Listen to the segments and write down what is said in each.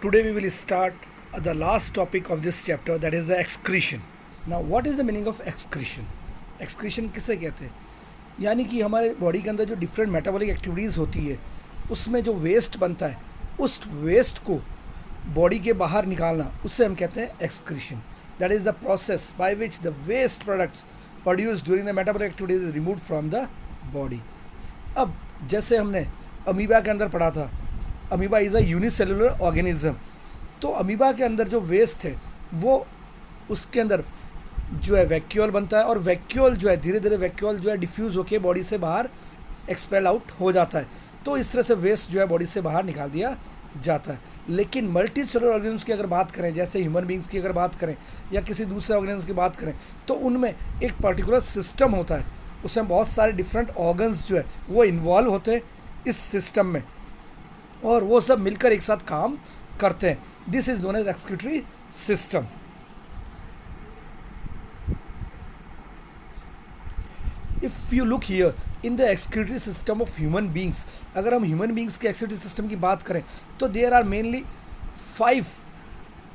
Today we will start the last topic of this chapter, that is the excretion. Now what is the meaning of excretion? Excretion किसे कहते हैं? यानी कि हमारे body के अंदर जो डिफरेंट मेटाबॉलिक एक्टिविटीज़ होती है उसमें जो वेस्ट बनता है उस वेस्ट को बॉडी के बाहर निकालना, उससे हम कहते हैं excretion. That is the process by which the waste products produced during the metabolic activities is removed from the body. अब जैसे हमने अमीबा के अंदर पढ़ा था, amoeba is a unicellular organism. तो अमीबा के अंदर जो वेस्ट है वो उसके अंदर जो है वैक्यूल बनता है, और वैक्यूल जो है धीरे धीरे वैक्यूल जो है डिफ्यूज़ होकर बॉडी से बाहर एक्सपेल आउट हो जाता है. तो इस तरह से वेस्ट जो है बॉडी से बाहर निकाल दिया जाता है. लेकिन मल्टी सेलुलर ऑर्गेनिज्म की अगर बात करें, जैसे ह्यूमन बींग्स की अगर बात करें या किसी दूसरे ऑर्गेनिज्म की बात करें, तो उनमें एक पर्टिकुलर सिस्टम होता है. उसमें बहुत सारे डिफरेंट ऑर्गन्स जो है वो इन्वॉल्व होते हैं इस सिस्टम में, और वो सब मिलकर एक साथ काम करते हैं. This is known as excretory system. If you look here in the excretory system of human beings, अगर हम ह्यूमन बींग्स के एक्सक्रीटरी सिस्टम की बात करें तो there are mainly 5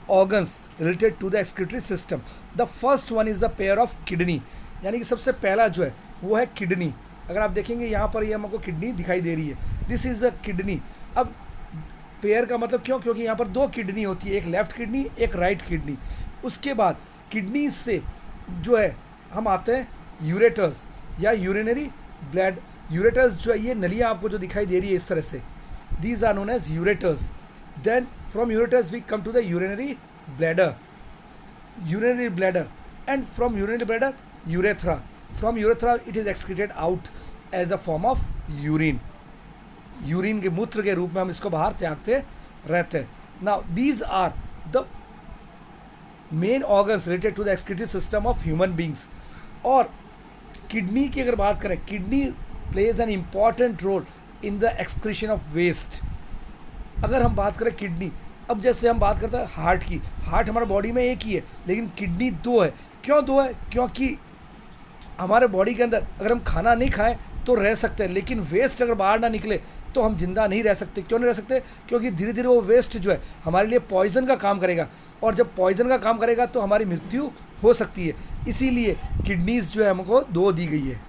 organs related to the excretory system. The first one is the pair of kidney, यानी कि सबसे पहला जो है वो है किडनी. अगर आप देखेंगे यहाँ पर ये हमको किडनी दिखाई दे रही है. This is the kidney. अब पेयर का मतलब क्यों? क्योंकि यहाँ पर 2 किडनी होती है, एक लेफ्ट किडनी एक राइट किडनी. उसके बाद किडनी से जो है हम आते हैं यूरेटर्स या यूरिनरी ब्लैड. यूरेटर्स जो है ये नलियाँ आपको जो दिखाई दे रही है इस तरह से, these are known as ureters. Then from ureters we come to the urinary bladder, and from urinary bladder urethra. From urethra it is excreted out as a form of urine. Urine के मूत्र के रूप में हम इसको बाहर त्यागते रहते हैं. Now these are the main organs related to the excretory system of human beings. और किडनी की अगर बात करें, kidney plays an important role in the excretion of waste. अगर हम बात करें किडनी, अब जैसे हम बात करते हैं हार्ट की, हार्ट हमारे बॉडी में एक ही है लेकिन किडनी 2 है. क्यों 2 है? क्योंकि हमारे बॉडी के अंदर अगर हम खाना नहीं खाएं तो रह सकते हैं, लेकिन वेस्ट अगर बाहर ना निकले तो हम जिंदा नहीं रह सकते. क्यों नहीं रह सकते? क्योंकि धीरे धीरे वो वेस्ट जो है हमारे लिए पॉइजन का काम करेगा, और जब पॉइजन का काम करेगा तो हमारी मृत्यु हो सकती है. इसीलिए किडनीज जो है हमको 2 दी गई है.